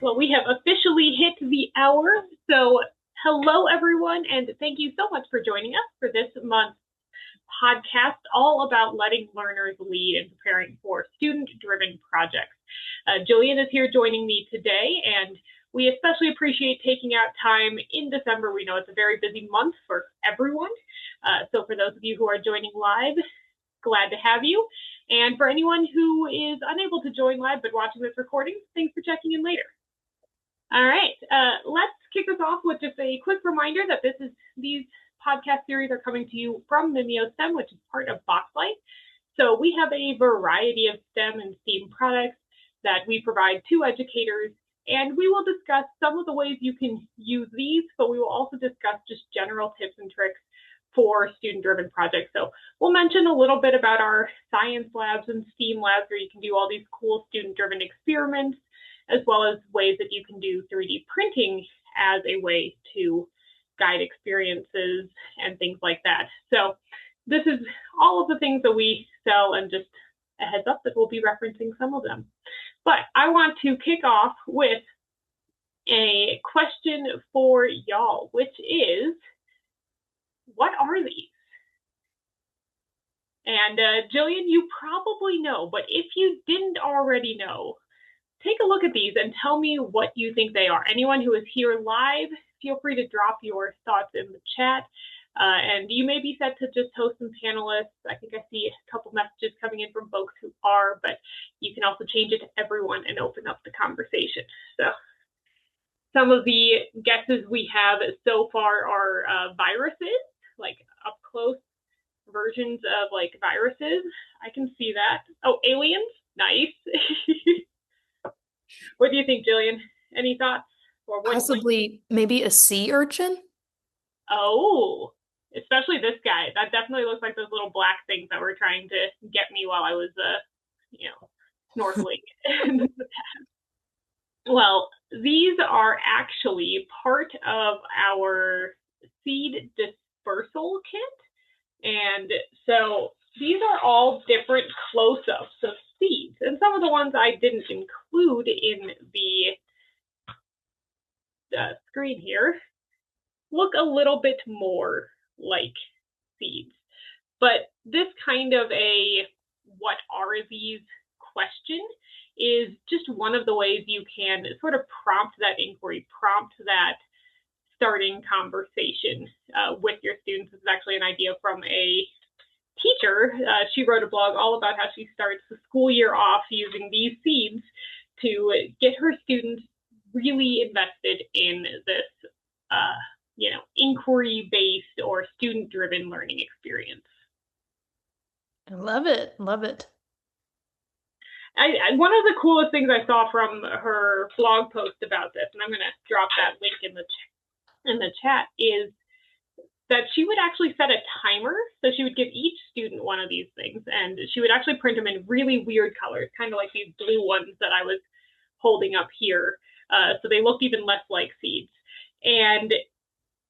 Well, we have officially hit the hour. So, hello, everyone, and thank you so much for joining us for this month's podcast, all about letting learners lead and preparing for student-driven projects. Jillian is here joining me today, and we especially appreciate taking out time in December. We know it's a very busy month for everyone. So for those of you who are joining live, glad to have you. And for anyone who is unable to join live but watching this recording, thanks for checking in later. All right, let's kick this off with just a quick reminder that these podcast series are coming to you from MimioSTEM, which is part of Boxlight. So we have a variety of STEM and STEAM products that we provide to educators, and we will discuss some of the ways you can use these, but we will also discuss just general tips and tricks for student-driven projects. So we'll mention a little bit about our science labs and STEAM labs where you can do all these cool student-driven experiments, as well as ways that you can do 3D printing as a way to guide experiences and things like that. So this is all of the things that we sell, and just a heads up that we'll be referencing some of them. But I want to kick off with a question for y'all, which is, what are these? And Jillian, you probably know, but if you didn't already know, take a look at these and tell me what you think they are. Anyone who is here live, feel free to drop your thoughts in the chat. And you may be set to just host some panelists. I think I see a couple messages coming in from folks who are, but you can also change it to everyone and open up the conversation. So some of the guesses we have so far are viruses, like up close versions of like viruses. I can see that. Oh, aliens, nice. What do you think, Jillian? Any thoughts? Or what? Possibly maybe a sea urchin? Oh, especially this guy. That definitely looks like those little black things that were trying to get me while I was, snorkeling. Well, these are actually part of our seed dispersal kit. And so these are all different close-ups of seeds. And some of the ones I didn't include in the screen here look a little bit more like seeds. But this kind of a what are these question is just one of the ways you can sort of prompt that inquiry, prompt that starting conversation with your students. This is actually an idea from a teacher. She wrote a blog all about how she starts the school year off using these seeds to get her students really invested in this, inquiry-based or student-driven learning experience. I love it. Love it. One of the coolest things I saw from her blog post about this, and I'm going to drop that link in the chat, is that she would actually set a timer. So she would give each student one of these things, and she would actually print them in really weird colors, kind of like these blue ones that I was holding up here. So they looked even less like seeds. And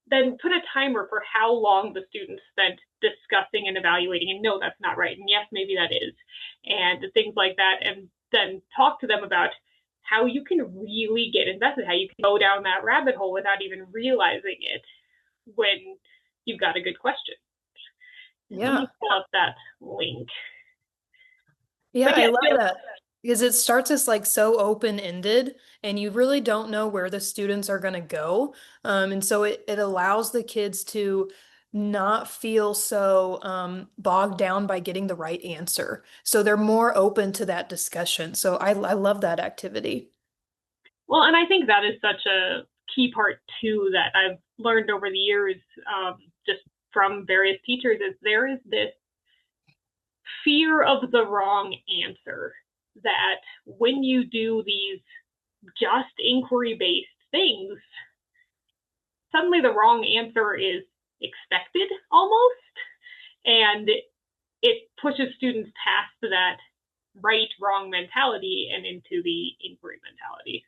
then put a timer for how long the students spent discussing and evaluating, and no, that's not right, and yes, maybe that is, and things like that. And then talk to them about how you can really get invested, how you can go down that rabbit hole without even realizing it when you've got a good question. Yeah. Let me pull up that link. Yeah, I love that because it starts as like so open-ended and you really don't know where the students are going to go. And so it allows the kids to not feel so bogged down by getting the right answer. So they're more open to that discussion. So I love that activity. Well, and I think that is such a key part too that I've learned over the years, just from various teachers, is there is this fear of the wrong answer, that when you do these just inquiry-based things, suddenly the wrong answer is expected almost, and it pushes students past that right-wrong mentality and into the inquiry mentality.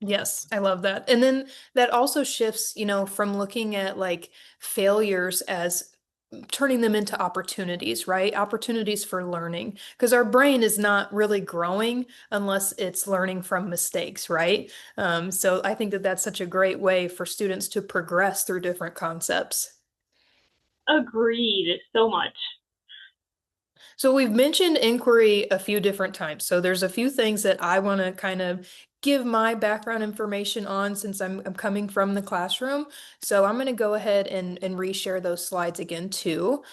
Yes, I love that. And then that also shifts, from looking at like failures as turning them into opportunities, right? Opportunities for learning, because our brain is not really growing unless it's learning from mistakes, right? So I think that that's such a great way for students to progress through different concepts. Agreed so much. So we've mentioned inquiry a few different times. So there's a few things that I want to kind of give my background information on since I'm coming from the classroom. So I'm going to go ahead and reshare those slides again too.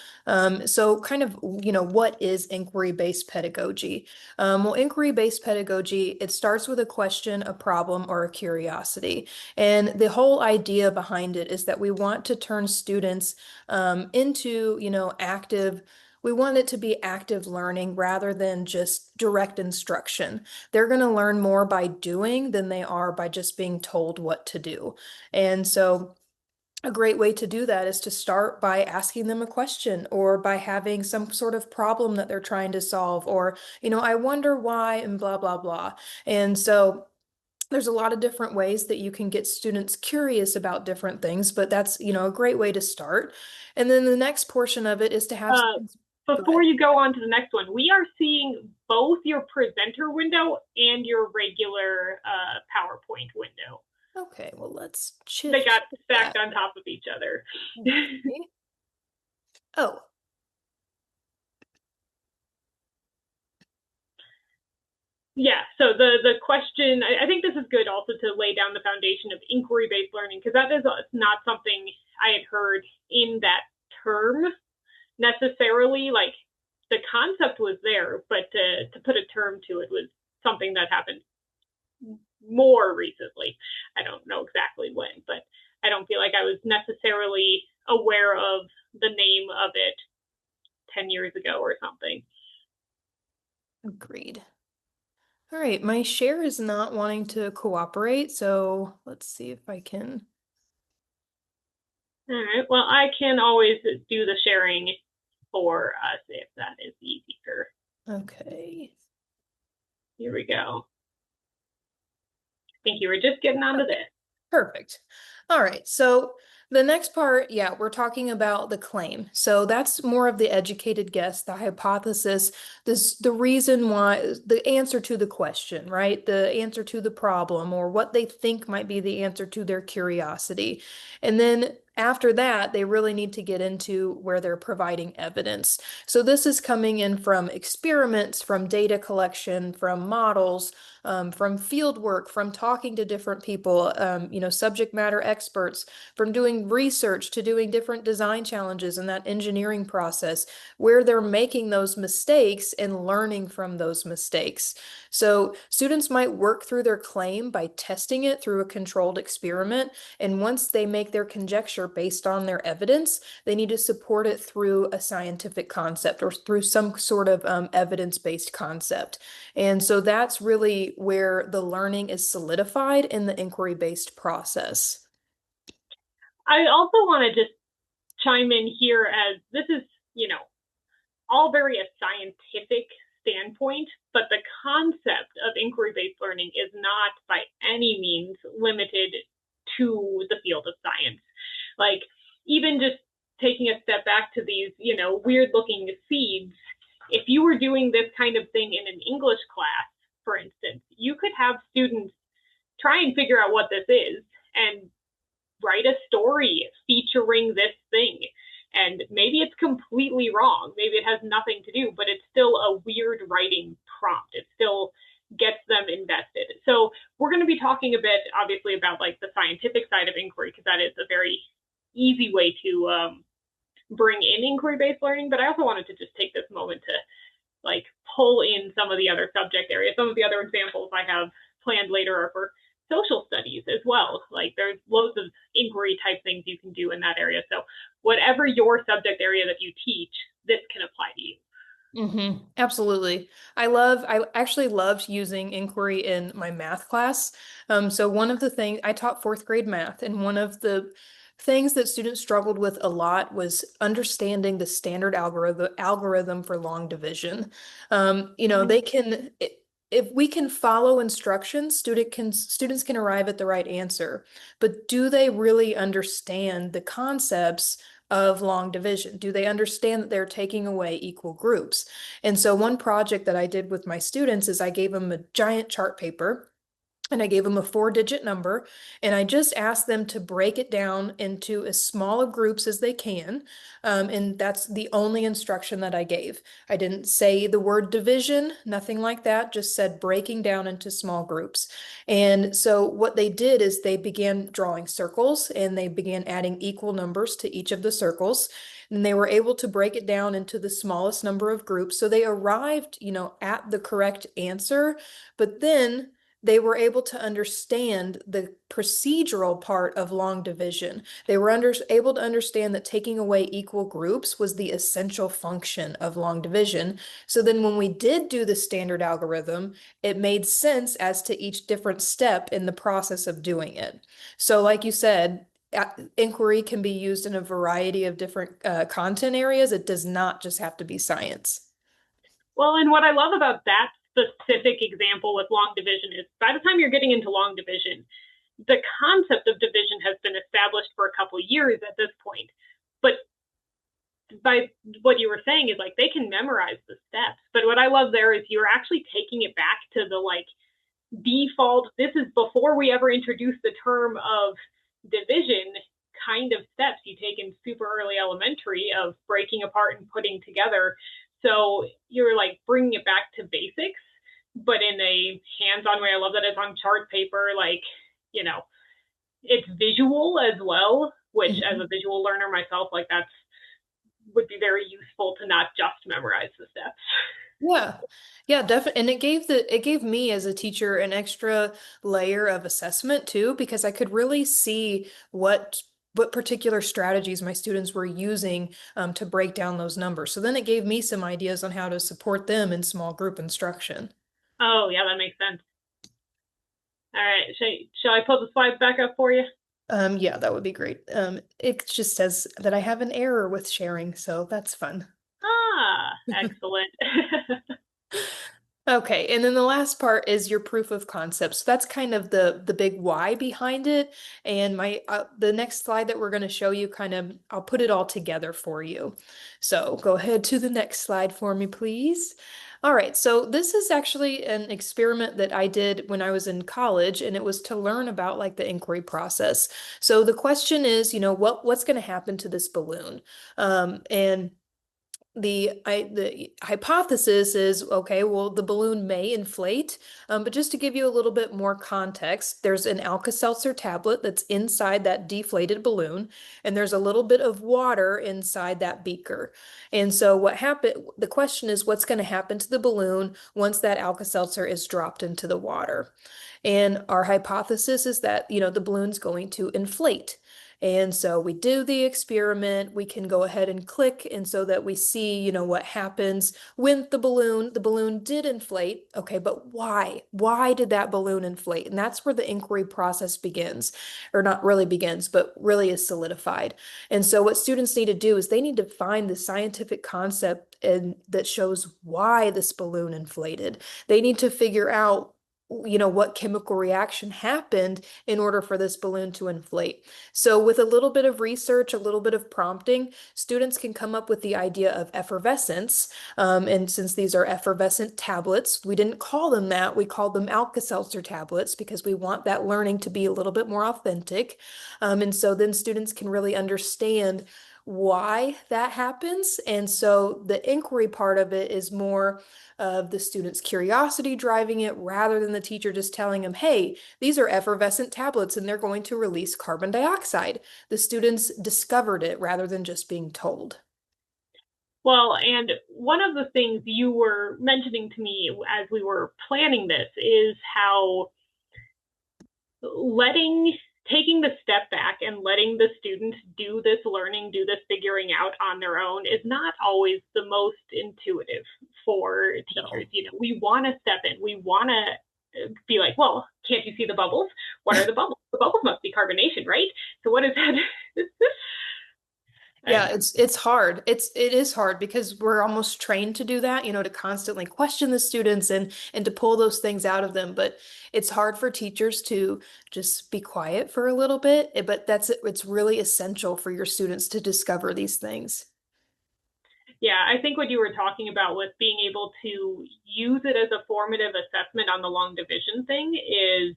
So kind of, what is inquiry-based pedagogy? Well, inquiry-based pedagogy, it starts with a question, a problem, or a curiosity. And the whole idea behind it is that we want to turn students into, active. We want it to be active learning rather than just direct instruction. They're going to learn more by doing than they are by just being told what to do. And so a great way to do that is to start by asking them a question or by having some sort of problem that they're trying to solve, or, I wonder why, and blah, blah, blah. And so there's a lot of different ways that you can get students curious about different things, but that's, a great way to start. And then the next portion of it is to have Uh, students. Go Before ahead. you go on to the next one, we are seeing both your presenter window and your regular PowerPoint window. Okay, well, let's They shift got that. stacked on top of each other. Okay. Oh, Yeah, so the question, I think this is good also to lay down the foundation of inquiry-based learning, because that is not something I had heard in that term necessarily. Like, the concept was there, but to put a term to it was something that happened more recently. I don't know exactly when, but I don't feel like I was necessarily aware of the name of it 10 years ago or something. agreed. All right, my share is not wanting to cooperate, so let's see if I can. All right, well, I can always do the sharing for us if that is easier. Okay. Here we go. I think you were just getting onto this. Perfect. All right. So the next part, yeah, we're talking about the claim. So that's more of the educated guess, the hypothesis, the reason why, the answer to the question, right? The answer to the problem, or what they think might be the answer to their curiosity. And then after that, they really need to get into where they're providing evidence. So this is coming in from experiments, from data collection, from models, from field work, from talking to different people, subject matter experts, from doing research to doing different design challenges in that engineering process, where they're making those mistakes and learning from those mistakes. So students might work through their claim by testing it through a controlled experiment. And once they make their conjecture based on their evidence, they need to support it through a scientific concept or through some sort of evidence-based concept. And so that's really where the learning is solidified in the inquiry-based process. I also want to just chime in here, as this is, you know, all very a scientific standpoint, but the concept of inquiry-based learning is not by any means limited to the field of science. Like, even just taking a step back to these, weird looking seeds, if you were doing this kind of thing in an English class, for instance, you could have students try and figure out what this is and write a story featuring this thing. And maybe it's completely wrong. Maybe it has nothing to do, but it's still a weird writing prompt. It still gets them invested. So we're going to be talking a bit, obviously, about like the scientific side of inquiry, because that is a very easy way to bring in inquiry-based learning. But I also wanted to just take this moment to like pull in some of the other subject areas. Some of the other examples I have planned later are for social studies as well. Like, there's loads of inquiry type things you can do in that area. So whatever your subject area that you teach, this can apply to you. Absolutely. I actually loved using inquiry in my math class. So one of the things I taught fourth grade math, and one of the things that students struggled with a lot was understanding the standard algorithm for long division. They can, if we can follow instructions, students can arrive at the right answer, but do they really understand the concepts of long division? Do they understand that they're taking away equal groups? And so one project that I did with my students is I gave them a giant chart paper and I gave them a 4-digit number, and I just asked them to break it down into as small of groups as they can. And that's the only instruction that I gave. I didn't say the word division, nothing like that, just said breaking down into small groups. And so what they did is they began drawing circles and they began adding equal numbers to each of the circles. And they were able to break it down into the smallest number of groups. So they arrived, at the correct answer, but then they were able to understand the procedural part of long division. They were able to understand that taking away equal groups was the essential function of long division. So then when we did do the standard algorithm, it made sense as to each different step in the process of doing it. So like you said, inquiry can be used in a variety of different content areas. It does not just have to be science. Well, and what I love about that specific example with long division is by the time you're getting into long division, the concept of division has been established for a couple of years at this point. But by what you were saying is like they can memorize the steps. But what I love there is you're actually taking it back to the like default, this is before we ever introduced the term of division kind of steps you take in super early elementary of breaking apart and putting together. So you're like bringing it back to basics, but in a hands-on way. I love that it's on chart paper, like, it's visual as well, which as a visual learner myself, like that's would be very useful to not just memorize the steps. Yeah. Yeah, definitely. And it gave me as a teacher an extra layer of assessment too, because I could really see what particular strategies my students were using to break down those numbers. So then it gave me some ideas on how to support them in small group instruction. Oh, yeah, that makes sense. All right, shall I put the slides back up for you? Yeah, that would be great. It just says that I have an error with sharing, so that's fun. Ah, excellent. Okay, and then the last part is your proof of concept. So that's kind of the big why behind it. And my the next slide that we're going to show you I'll put it all together for you. So go ahead to the next slide for me, please. All right, so this is actually an experiment that I did when I was in college, and it was to learn about like the inquiry process. So the question is, what's going to happen to this balloon? And the hypothesis is, okay, well, the balloon may inflate, but just to give you a little bit more context, there's an Alka-Seltzer tablet that's inside that deflated balloon, and there's a little bit of water inside that beaker. And so the question is, what's going to happen to the balloon once that Alka-Seltzer is dropped into the water? And our hypothesis is that, the balloon's going to inflate. And so we do the experiment, we can go ahead and click, and so that we see, what happens when the balloon did inflate. Okay, but why? Why did that balloon inflate? And that's where the inquiry process begins, or not really begins, but really is solidified. And so what students need to do is they need to find the scientific concept and that shows why this balloon inflated. They need to figure out what chemical reaction happened in order for this balloon to inflate. So with a little bit of research, a little bit of prompting, students can come up with the idea of effervescence. And since these are effervescent tablets, we didn't call them that. We called them Alka-Seltzer tablets because we want that learning to be a little bit more authentic. And so then students can really understand why that happens. And so the inquiry part of it is more of the student's curiosity driving it rather than the teacher just telling them, hey, these are effervescent tablets and they're going to release carbon dioxide. The students discovered it rather than just being told. Well, and one of the things you were mentioning to me as we were planning this is how taking the step back and letting the students do this learning, do this figuring out on their own is not always the most intuitive for teachers. No. We want to step in. We want to be like, well, can't you see the bubbles? What are the bubbles? The bubbles must be carbonation, right? So what is that? Yeah, And it's hard. It is hard because we're almost trained to do that, to constantly question the students and to pull those things out of them. But it's hard for teachers to just be quiet for a little bit. But it's really essential for your students to discover these things. yeah, I think what you were talking about with being able to use it as a formative assessment on the long division thing is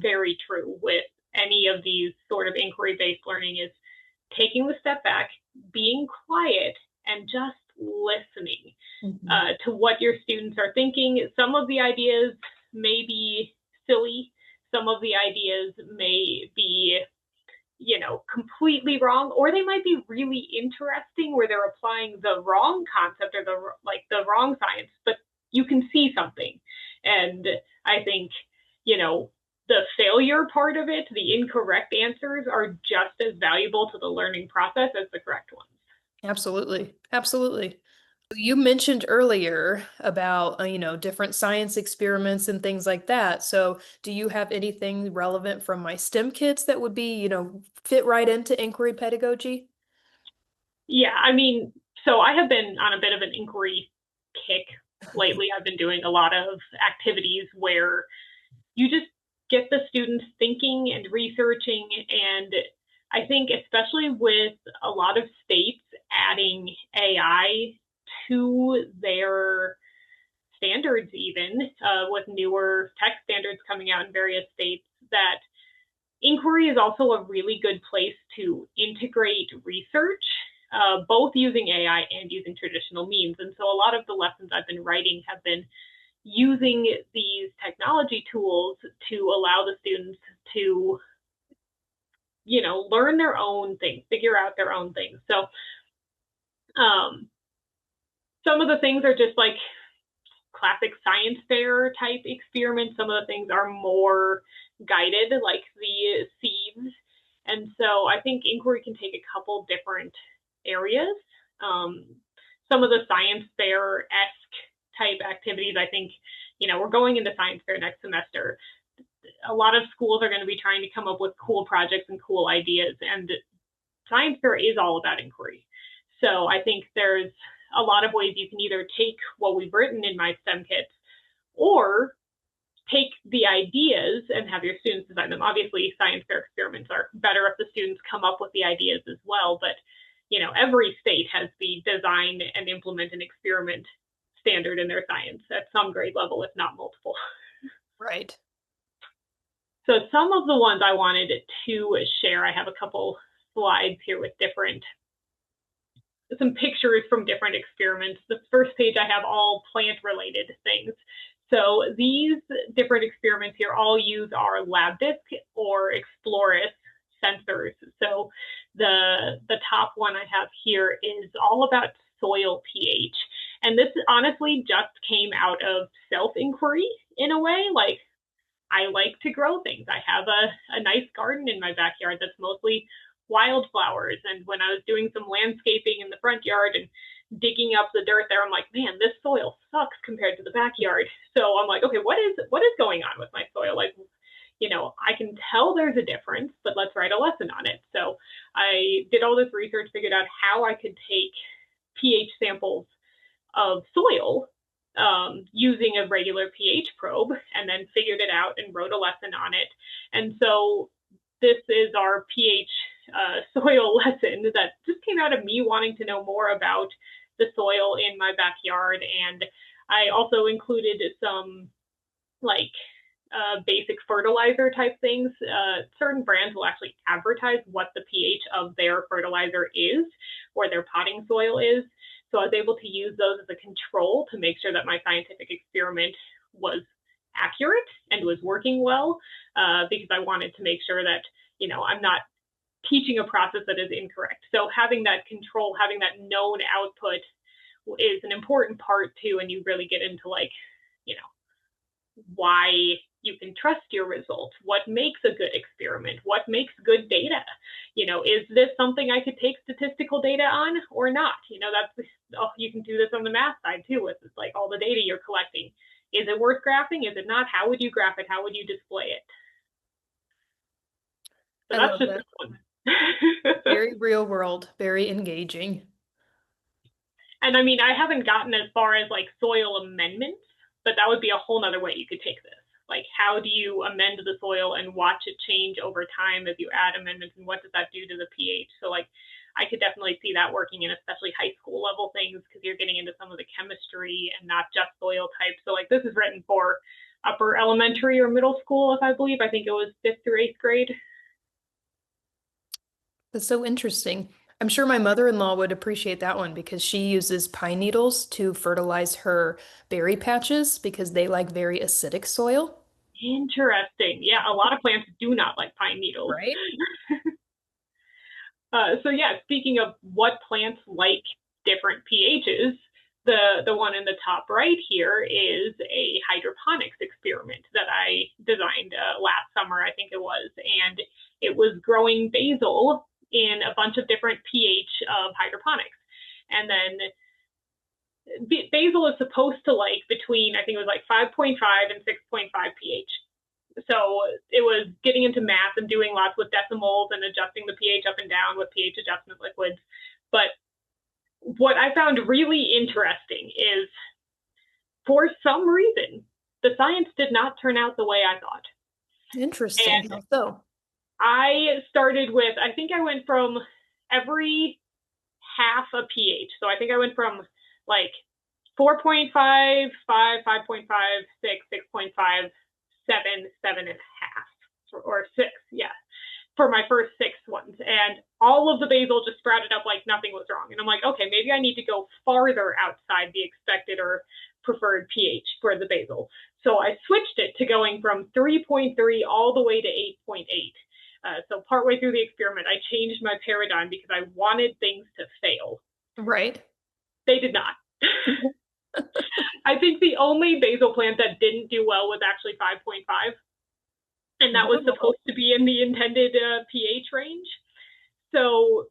very true with any of these sort of inquiry based learning is taking the step back, being quiet, and just listening Mhm. to what your students are thinking. Some of the ideas may be silly, some of the ideas may be completely wrong, or they might be really interesting where they're applying the wrong concept or the wrong science, but you can see something. And I think, the failure part of it, the incorrect answers are just as valuable to the learning process as the correct ones. Absolutely. Absolutely. You mentioned earlier about, different science experiments and things like that. So, do you have anything relevant from my STEM kids that would be, fit right into inquiry pedagogy? Yeah, I mean, so I have been on a bit of an inquiry kick lately. I've been doing a lot of activities where you just get the students thinking and researching. And I think, especially with a lot of states adding AI to their standards, even with newer tech standards coming out in various states, that inquiry is also a really good place to integrate research, both using AI and using traditional means. And so a lot of the lessons I've been writing have been using these technology tools to allow the students to, learn their own things, figure out their own things. So um, some of the things are just like classic science fair type experiments. Some of the things are more guided, like the seeds. And so I think inquiry can take a couple different areas. Um, some of the science fair esque type activities, I think, we're going into science fair next semester. A lot of schools are going to be trying to come up with cool projects and cool ideas. And science fair is all about inquiry. So I think there's a lot of ways you can either take what we've written in my STEM kits or take the ideas and have your students design them. Obviously, science fair experiments are better if the students come up with the ideas as well, but every state has the design and implement and experiment standard in their science at some grade level, if not multiple. Right. So some of the ones I wanted to share, I have a couple slides here with some pictures from different experiments. The first page I have all plant related things. So these different experiments here all use our LabDisc or Exploris sensors. So the top one I have here is all about soil pH. And this honestly just came out of self-inquiry in a way. Like, I like to grow things. I have a nice garden in my backyard that's mostly wildflowers. And when I was doing some landscaping in the front yard and digging up the dirt there, I'm like, man, this soil sucks compared to the backyard. So I'm like, okay, what is going on with my soil? Like, I can tell there's a difference, but let's write a lesson on it. So I did all this research, figured out how I could take pH samples of soil using a regular pH probe, and then figured it out and wrote a lesson on it. And so this is our pH soil lesson that just came out of me wanting to know more about the soil in my backyard. And I also included some like basic fertilizer type things. Certain brands will actually advertise what the pH of their fertilizer is or their potting soil is. So I was able to use those as a control to make sure that my scientific experiment was accurate and was working well, because I wanted to make sure that, I'm not teaching a process that is incorrect. So having that control, having that known output is an important part too. And you really get into like, why you can trust your results, what makes a good experiment, what makes good data. Is this something I could take statistical data on or not? You can do this on the math side too with like all the data you're collecting. Is it worth graphing? Is it not? How would you graph it? How would you display it? So I that's love just that. one. Very real world, very engaging. And I mean, I haven't gotten as far as like soil amendments, but that would be a whole nother way you could take this. Like, how do you amend the soil and watch it change over time as you add amendments, and what does that do to the pH? So, like, I could definitely see that working in especially high school level things because you're getting into some of the chemistry and not just soil types. So, like, this is written for upper elementary or middle school, if I believe. I think it was fifth through eighth grade. That's so interesting. I'm sure my mother-in-law would appreciate that one because she uses pine needles to fertilize her berry patches because they like very acidic soil. Interesting. Yeah, a lot of plants do not like pine needles. Right? So yeah, speaking of what plants like different pHs, the one in the top right here is a hydroponics experiment that I designed last summer, I think it was, and it was growing basil in a bunch of different pH of hydroponics. And then basil is supposed to like between, I think it was like 5.5 and 6.5 pH. So it was getting into math and doing lots with decimals and adjusting the pH up and down with pH adjustment liquids. But what I found really interesting is for some reason, the science did not turn out the way I thought. Interesting. And How so? I started with, I think I went from every half a pH. So I think I went from like 4.5, 5, 5.5, 6, 6.5, 7, 7.5, or 6, yeah, for my first 6 ones. And all of the basil just sprouted up like nothing was wrong. And I'm like, okay, maybe I need to go farther outside the expected or preferred pH for the basil. So I switched it to going from 3.3 all the way to 8.8. So partway through the experiment, I changed my paradigm because I wanted things to fail. Right. They did not. I think the only basil plant that didn't do well was actually 5.5, and that was Whoa. supposed to be in the intended pH range. So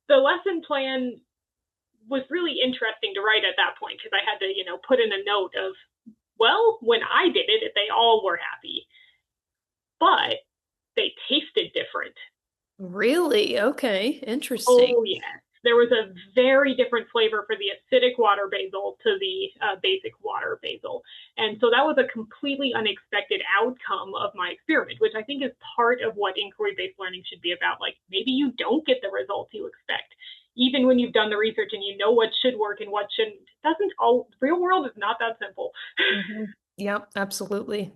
the lesson plan was really interesting to write at that point because I had to, put in a note of, well, when I did it, they all were happy, but they tasted different. Really? Okay. Interesting. Oh, yes. There was a very different flavor for the acidic water basil to the basic water basil. And so that was a completely unexpected outcome of my experiment, which I think is part of what inquiry-based learning should be about. Like, maybe you don't get the results you expect, even when you've done the research and you know what should work and what shouldn't. It doesn't all, real world is not that simple. Yep, absolutely.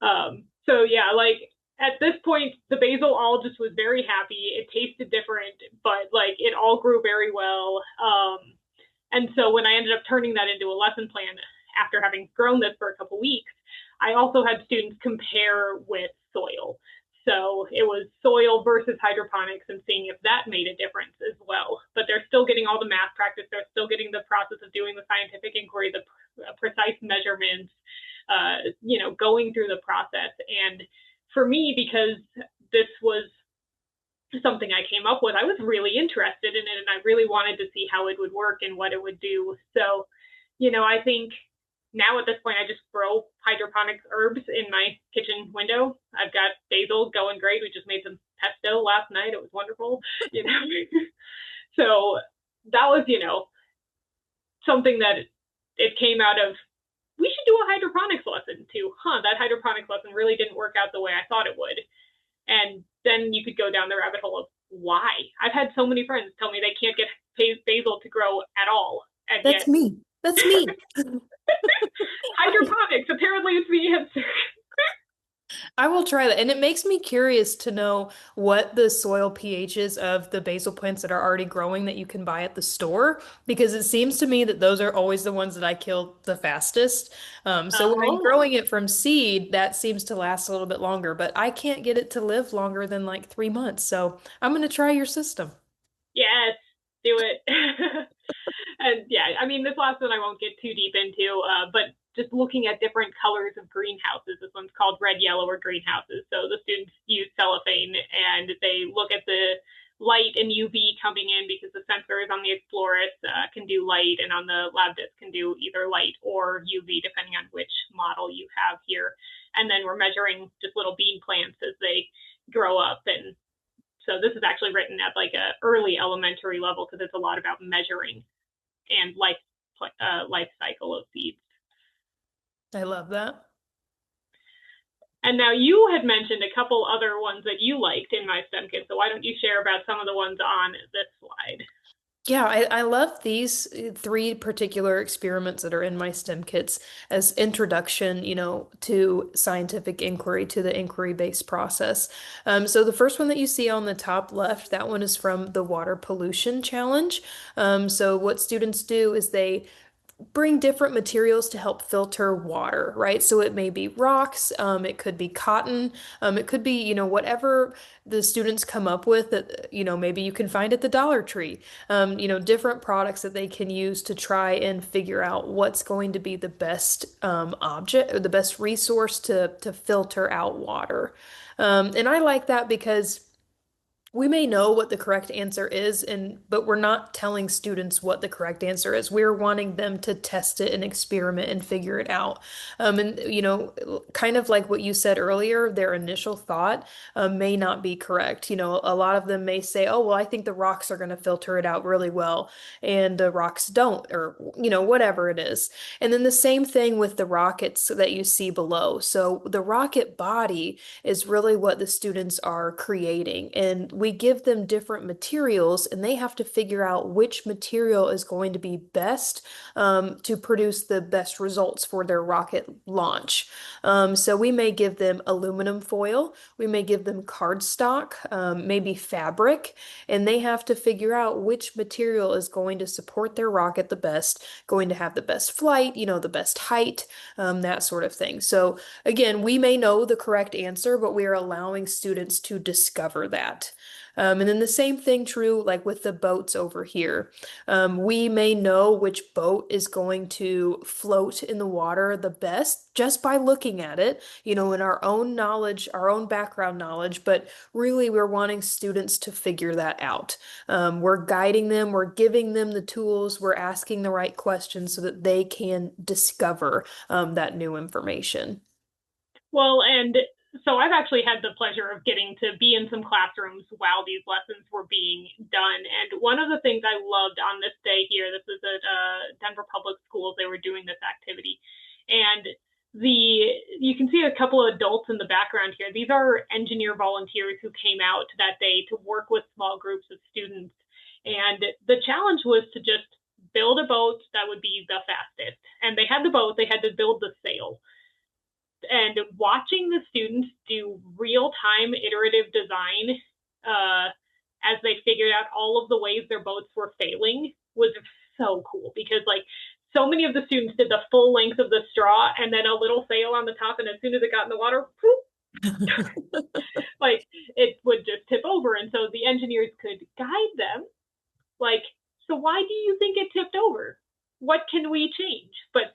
So yeah, like at this point, the basil all just was very happy. It tasted different, but like it all grew very well. And so when I ended up turning that into a lesson plan after having grown this for a couple weeks, I also had students compare with soil. So it was soil versus hydroponics and seeing if that made a difference as well. But they're still getting all the math practice. They're still getting the process of doing the scientific inquiry, the precise measurements, going through the process. And for me, because this was something I came up with, I was really interested in it and I really wanted to see how it would work and what it would do. So, I think now at this point, I just grow hydroponic herbs in my kitchen window. I've got basil going great. We just made some pesto last night. It was wonderful, you know. So that was, something that it came out of, we should do a hydroponics lesson too. That hydroponics lesson really didn't work out the way I thought it would. And then you could go down the rabbit hole of why. I've had so many friends tell me they can't get basil to grow at all. And That's yet, me. That's me. hydroponics, apparently it's the answer. I will try that. And it makes me curious to know what the soil pHs of the basil plants that are already growing that you can buy at the store, because it seems to me that those are always the ones that I kill the fastest. So when I'm Oh, growing it from seed, that seems to last a little bit longer, but I can't get it to live longer than like 3 months. So I'm going to try your system. yes, do it. And yeah, I mean, this last one I won't get too deep into, but just looking at different colors of greenhouses. This one's called red, yellow, or greenhouses. So the students use cellophane and they look at the light and UV coming in because the sensors on the Exploris can do light and on the LabDisc can do either light or UV depending on which model you have here. And then we're measuring just little bean plants as they grow up and So this is actually written at like a early elementary level because it's a lot about measuring and life cycle of seeds. I love that. And now you had mentioned a couple other ones that you liked in my STEM kit. So why don't you share about some of the ones on this slide? Yeah, I love these three particular experiments that are in my STEM kits as introduction, to scientific inquiry, to the inquiry-based process. So the first one that you see on the top left, that one is from the Water Pollution Challenge. So what students do is they bring different materials to help filter water, right? So it may be rocks, it could be cotton, it could be, whatever the students come up with that, maybe you can find at the Dollar Tree, different products that they can use to try and figure out what's going to be the best object or the best resource to filter out water. And I like that because we may know what the correct answer is, but we're not telling students what the correct answer is. We're wanting them to test it and experiment and figure it out. And kind of like what you said earlier, their initial thought may not be correct. A lot of them may say, "Oh, well, I think the rocks are going to filter it out really well," and the rocks don't, or whatever it is. And then the same thing with the rockets that you see below. So the rocket body is really what the students are creating. And we give them different materials, and they have to figure out which material is going to be best to produce the best results for their rocket launch. So we may give them aluminum foil, we may give them cardstock, maybe fabric, and they have to figure out which material is going to support their rocket the best, going to have the best flight, the best height, that sort of thing. So again, we may know the correct answer, but we are allowing students to discover that. And then the same thing true like with the boats over here. We may know which boat is going to float in the water the best just by looking at it, in our own knowledge, our own background knowledge, but really we're wanting students to figure that out. We're guiding them, we're giving them the tools, we're asking the right questions so that they can discover that new information. Well, and so I've actually had the pleasure of getting to be in some classrooms while these lessons were being done. And one of the things I loved on this day here, this is at Denver Public Schools, they were doing this activity. And you can see a couple of adults in the background here. These are engineer volunteers who came out that day to work with small groups of students. And the challenge was to just build a boat that would be the fastest. And they had the boat, they had to build the sail. And watching the students do real-time iterative design as they figured out all of the ways their boats were failing was so cool because like so many of the students did the full length of the straw and then a little sail on the top, and as soon as it got in the water, like it would just tip over. And so the engineers could guide them like, so why do you think it tipped over? What can we change? But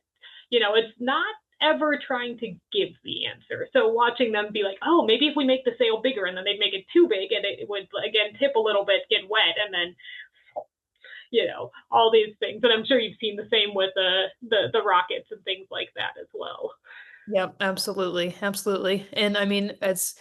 it's not ever trying to give the answer. So watching them be like, oh, maybe if we make the sail bigger, and then they'd make it too big and it would again tip a little bit, get wet, and then all these things. And I'm sure you've seen the same with the rockets and things like that as well. Yep, absolutely. Absolutely. And I mean, it's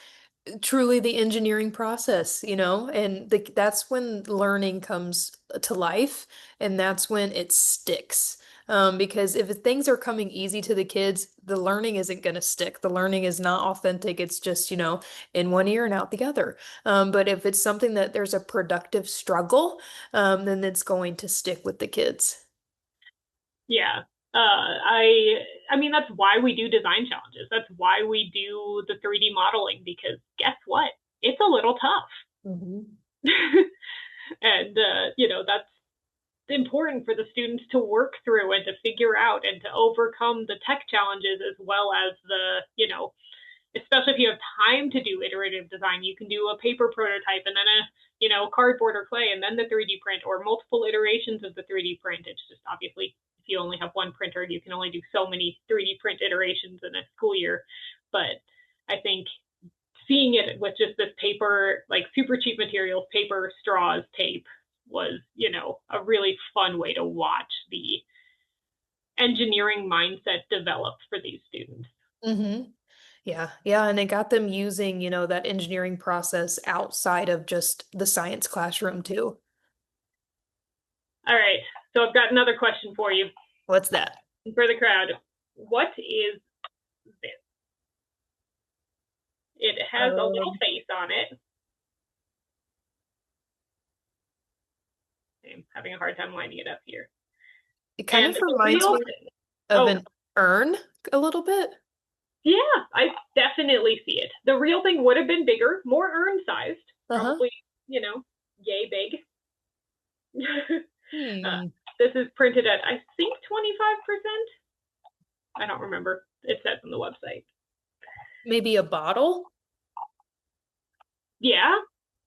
truly the engineering process, and that's when learning comes to life, and that's when it sticks. Because if things are coming easy to the kids, the learning isn't going to stick. The learning is not authentic. It's just, in one ear and out the other. But if it's something that there's a productive struggle, then it's going to stick with the kids. Yeah. I mean that's why we do design challenges. That's why we do the 3D modeling, because guess what? It's a little tough. Mhm. And that's important for the students to work through and to figure out and to overcome the tech challenges, as well as especially if you have time to do iterative design, you can do a paper prototype and then cardboard or clay and then the 3D print, or multiple iterations of the 3D print. It's just obviously if you only have one printer, you can only do so many 3D print iterations in a school year. But I think seeing it with just this paper, like super cheap materials, paper, straws, tape, was, a really fun way to watch the engineering mindset develop for these students. hmm Yeah, yeah, and it got them using, that engineering process outside of just the science classroom too. All right, so I've got another question for you, What's that? for the crowd. What is this? It has a little Um, face on it. I'm having a hard time lining it up here. it kind And of the reminds real me thing, of oh, an urn a little bit. yeah, I definitely see it. The real thing would have been bigger, more urn sized, Uh-huh. probably, yay big. uh, Hmm. this is printed at, I think, 25%. I don't remember. It says on the website. Maybe a bottle? Yeah,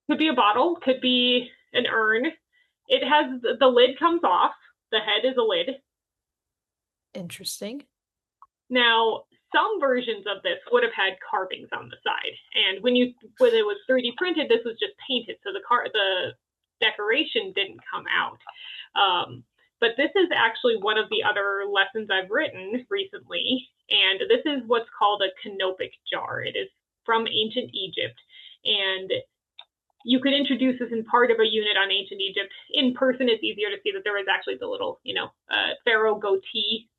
could be a bottle, could be an urn. It has the lid comes off. The head is a lid. Interesting. Now, some versions of this would have had carvings on the side, and when it was 3D printed, this was just painted, so the decoration didn't come out. But this is actually one of the other lessons I've written recently, and this is what's called a canopic jar. It is from ancient Egypt, and you could introduce this in part of a unit on ancient Egypt. In person, it's easier to see that there was actually the little, pharaoh goatee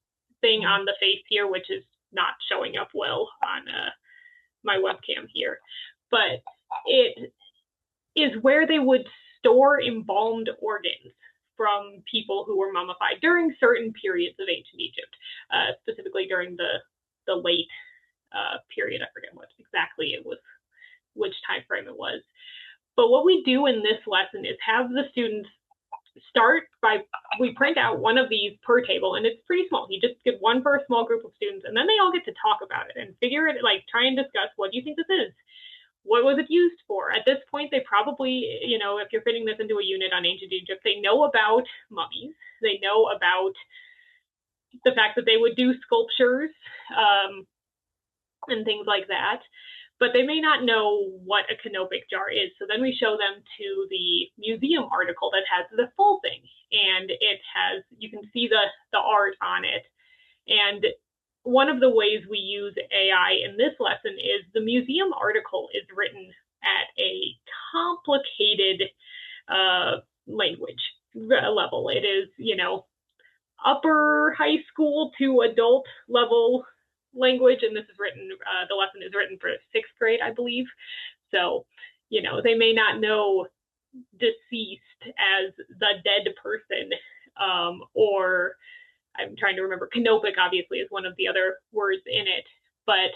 thing Mhm. on the face here, which is not showing up well on my webcam here. But it is where they would store embalmed organs from people who were mummified during certain periods of ancient Egypt, specifically during the late period. I forget what exactly it was, which time frame it was. But what we do in this lesson is have the students start by, we print out one of these per table, and it's pretty small. You just get one for a small group of students, and then they all get to talk about it and figure it, like try and discuss, what do you think this is? What was it used for? At this point, they probably, if you're fitting this into a unit on ancient Egypt, they know about mummies. They know about the fact that they would do sculptures, and things like that, but they may not know what a canopic jar is. So then we show them to the museum article that has the full thing, and you can see the art on it. And one of the ways we use AI in this lesson is the museum article is written at a complicated language level. It is, upper high school to adult level language, and this is written. The lesson is written for sixth grade, I believe. So, they may not know deceased as the dead person, or I'm trying to remember. Canopic obviously is one of the other words in it, but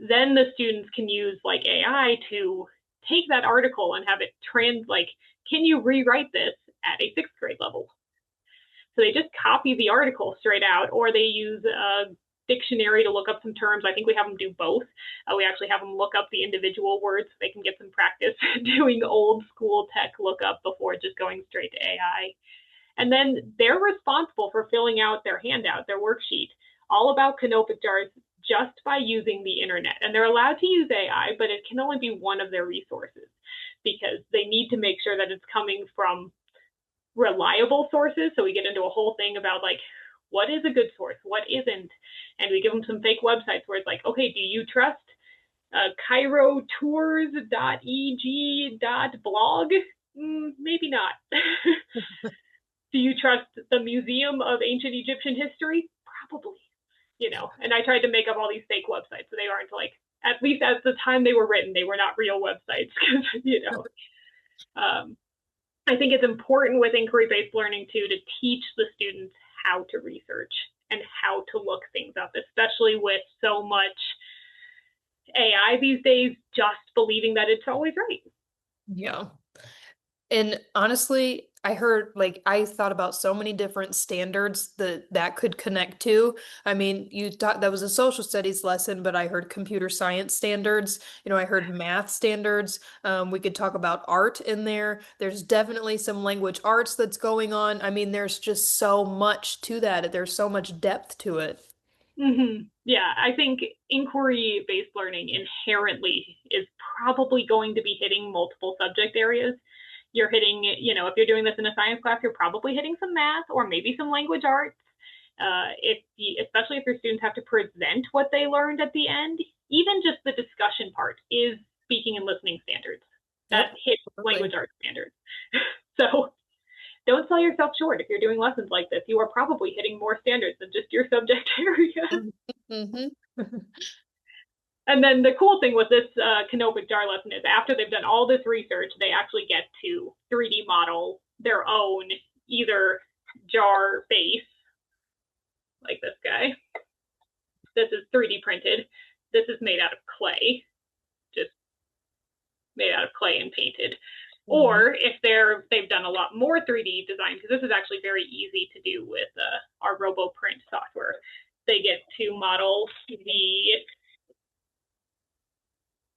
then the students can use like AI to take that article and have it can you rewrite this at a sixth grade level? So they just copy the article straight out, or they use a dictionary to look up some terms. I think we have them do both. We actually have them look up the individual words so they can get some practice doing old school tech lookup before just going straight to AI. And then they're responsible for filling out their handout, their worksheet, all about canopic jars just by using the internet. And they're allowed to use AI, but it can only be one of their resources because they need to make sure that it's coming from reliable sources. So we get into a whole thing about like, what is a good source, what isn't, and we give them some fake websites where it's like, okay, do you trust cairotours.eg.blog? Maybe not. Do you trust the Museum of Ancient Egyptian History? Probably. And I tried to make up all these fake websites so they aren't like, at least at the time they were written, they were not real websites because I think it's important with inquiry-based learning too to teach the students how to research and how to look things up, especially with so much AI these days, just believing that it's always right. Yeah. And honestly, I thought about so many different standards that could connect to. I mean, you thought that was a social studies lesson, but I heard computer science standards. I heard math standards. We could talk about art in there. There's definitely some language arts that's going on. I mean, there's just so much to that. There's so much depth to it. Mm-hmm. Yeah, I think inquiry based learning inherently is probably going to be hitting multiple subject areas. You're hitting, if you're doing this in a science class, you're probably hitting some math or maybe some language arts. Especially if your students have to present what they learned at the end, even just the discussion part is speaking and listening standards that Yep. hit language Absolutely. arts standards. So don't sell yourself short if you're doing lessons like this. You are probably hitting more standards than just your subject area. Mm-hmm. And then the cool thing with this canopic jar lesson is after they've done all this research, they actually get to 3D model their own either jar base, like this guy. This is 3D printed. This is made out of clay, just made out of clay and painted. Mm-hmm. Or if they've done a lot more 3D design, because this is actually very easy to do with our RoboPrint software, they get to model the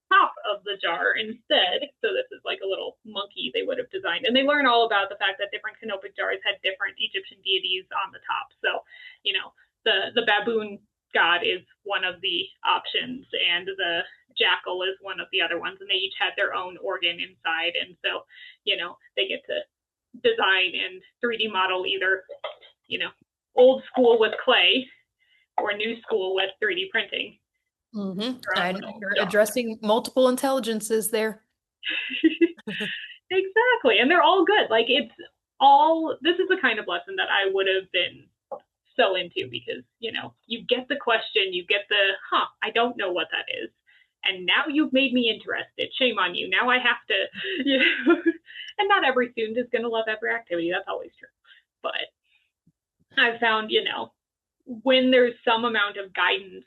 top of the jar instead. So this is like a little monkey they would have designed. And they learn all about the fact that different canopic jars had different Egyptian deities on the top. So, you know, the baboon god is one of the options and the jackal is one of the other ones. And they each had their own organ inside. And so, they get to design and 3D model either, old school with clay or new school with 3D printing. Mm-hmm. You're addressing multiple intelligences there. Exactly. And they're all good. Like this is the kind of lesson that I would have been so into because, you get the question, you get I don't know what that is. And now you've made me interested. Shame on you. Now I have to, and not every student is going to love every activity. That's always true. But I've found, when there's some amount of guidance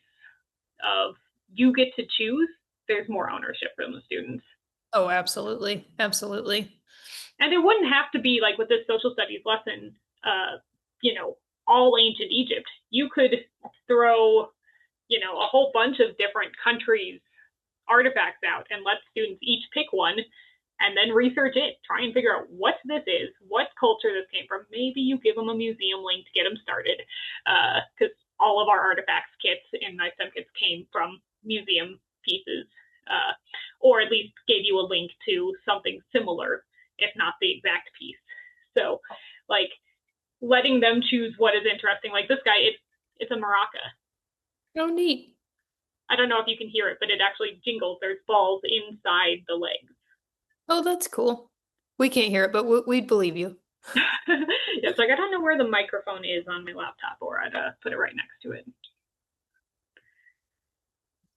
of you get to choose, there's more ownership from the students. Oh, absolutely. Absolutely. And it wouldn't have to be like with this social studies lesson, you know, all ancient Egypt. You could throw, a whole bunch of different countries' artifacts out and let students each pick one and then research it. Try and figure out what this is, what culture this came from. Maybe you give them a museum link to get them started, because all of our artifacts kits in Knife Time kits came from museum pieces, or at least gave you a link to something similar, if not the exact piece. So, like, letting them choose what is interesting. Like this guy, it's a maraca. Oh, neat. I don't know if you can hear it, but it actually jingles. There's balls inside the legs. Oh, that's cool. We can't hear it, but we'd believe you. Yeah, it's like I don't know where the microphone is on my laptop, or I'd put it right next to it.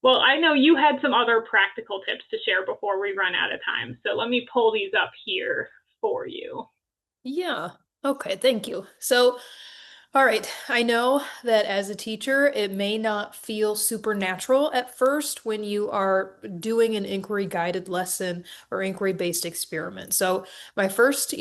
Well, I know you had some other practical tips to share before we run out of time, so let me pull these up here for you. Yeah. Okay, thank you. So, all right, I know that as a teacher, it may not feel supernatural at first when you are doing an inquiry guided lesson or inquiry based experiment. So, my first,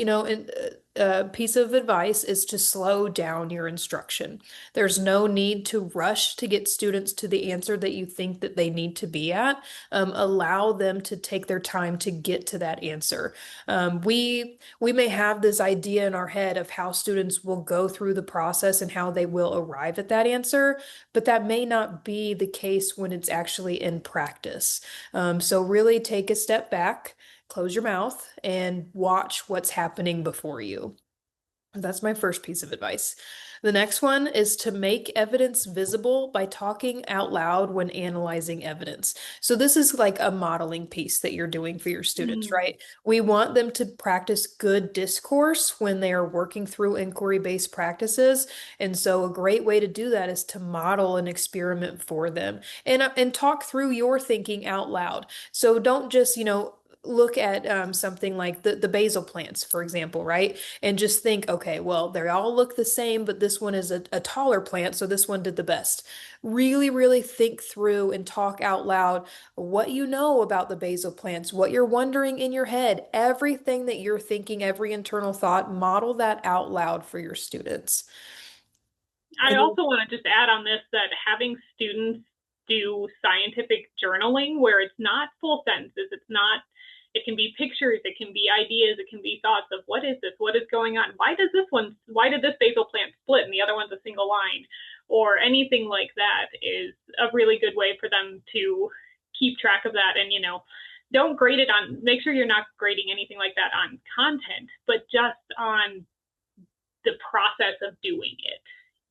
piece of advice is to slow down your instruction. There's no need to rush to get students to the answer that you think that they need to be at. Allow them to take their time to get to that answer. We may have this idea in our head of how students will go through the process and how they will arrive at that answer, but that may not be the case when it's actually in practice. So really take a step back, close your mouth, and watch what's happening before you. That's my first piece of advice. The next one is to make evidence visible by talking out loud when analyzing evidence. So this is like a modeling piece that you're doing for your students, Mm. right? We want them to practice good discourse when they are working through inquiry-based practices. And so a great way to do that is to model an experiment for them and talk through your thinking out loud. So don't just, look at something like the basil plants, for example, right? And just think, okay, well, they all look the same, but this one is a taller plant, so this one did the best. Really, really think through and talk out loud what you know about the basil plants, what you're wondering in your head, everything that you're thinking, every internal thought, model that out loud for your students. I And also want to just add on this that having students do scientific journaling where it's not full sentences, it can be pictures, it can be ideas, it can be thoughts of what is this, what is going on, why did this basil plant split and the other one's a single line, or anything like that is a really good way for them to keep track of that. And, don't grade it make sure you're not grading anything like that on content, but just on the process of doing it.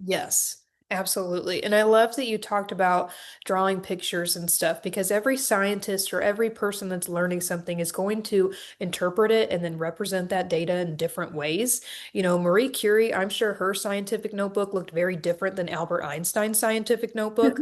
yes. Absolutely. And I love that you talked about drawing pictures and stuff because every scientist or every person that's learning something is going to interpret it and then represent that data in different ways. You know, Marie Curie, I'm sure her scientific notebook looked very different than Albert Einstein's scientific notebook.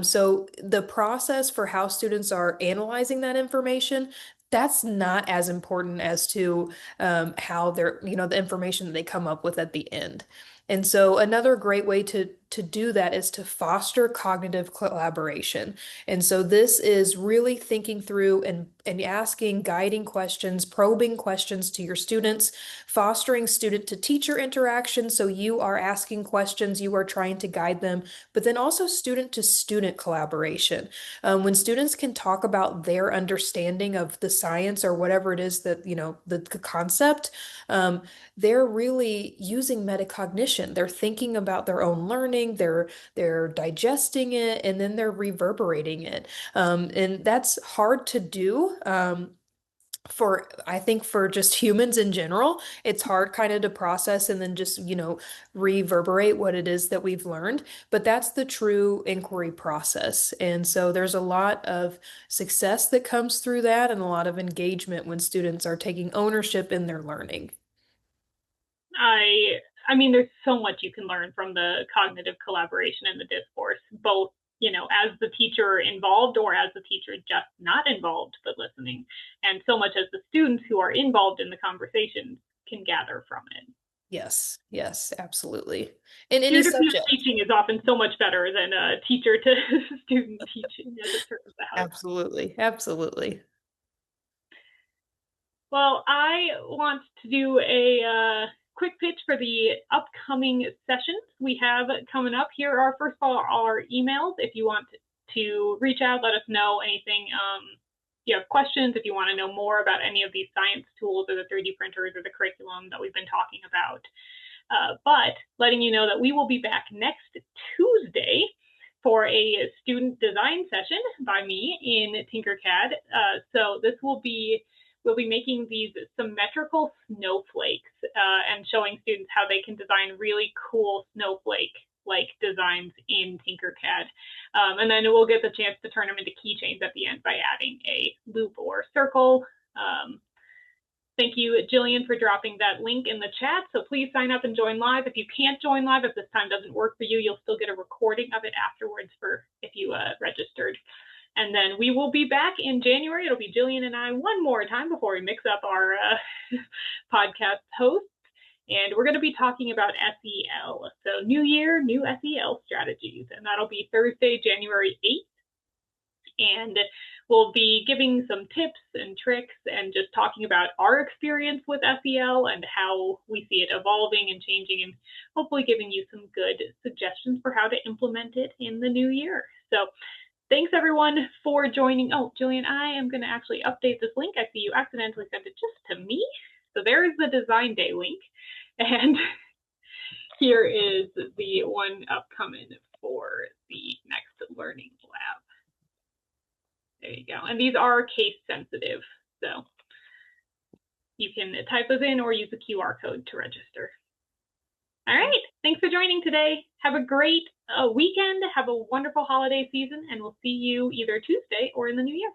So the process for how students are analyzing that information, that's not as important as to how they're, the information that they come up with at the end. And so another great way to do that is to foster cognitive collaboration. And so this is really thinking through and asking guiding questions, probing questions to your students, fostering student to teacher interaction. So you are asking questions, you are trying to guide them, but then also student to student collaboration. When students can talk about their understanding of the science or whatever it is that, the concept, um, they're really using metacognition. They're thinking about their own learning, they're digesting it, and then they're reverberating it. And that's hard to do. For I think for just humans in general, it's hard kind of to process and then just, reverberate what it is that we've learned. But that's the true inquiry process. And so there's a lot of success that comes through that and a lot of engagement when students are taking ownership in their learning. I mean, there's so much you can learn from the cognitive collaboration and the discourse, both, as the teacher involved or as the teacher just not involved but listening, and so much as the students who are involved in the conversation can gather from it. Yes, yes, absolutely. In any Peer-to-peer subject. teaching is often so much better than a teacher to student teaching, as it turns out. Absolutely, absolutely. Well, I want to do a quick pitch for the upcoming sessions we have coming up. Here are, first of all, our emails. If you want to reach out, let us know anything. If you have questions, if you want to know more about any of these science tools or the 3D printers or the curriculum that we've been talking about. But letting you know that we will be back next Tuesday for a student design session by me in Tinkercad. So this will be, we'll be making these symmetrical snowflakes and showing students how they can design really cool snowflake-like designs in Tinkercad. And then we'll get the chance to turn them into keychains at the end by adding a loop or circle. Thank you, Jillian, for dropping that link in the chat. So please sign up and join live. If you can't join live, if this time doesn't work for you, you'll still get a recording of it afterwards for if you registered. And then we will be back in January. It'll be Jillian and I one more time before we mix up our podcast hosts. And we're going to be talking about SEL. So new year, new SEL strategies. And that'll be Thursday, January 8th. And we'll be giving some tips and tricks and just talking about our experience with SEL and how we see it evolving and changing, and hopefully giving you some good suggestions for how to implement it in the new year. So thanks everyone for joining. Oh, Jillian, I am going to actually update this link. I see you accidentally sent it just to me. So there is the Design Day link. And here is the one upcoming for the next Learning Lab. There you go. And these are case sensitive, so you can type those in or use the QR code to register. All right. Thanks for joining today. Have a great weekend. Have a wonderful holiday season, and we'll see you either Tuesday or in the new year.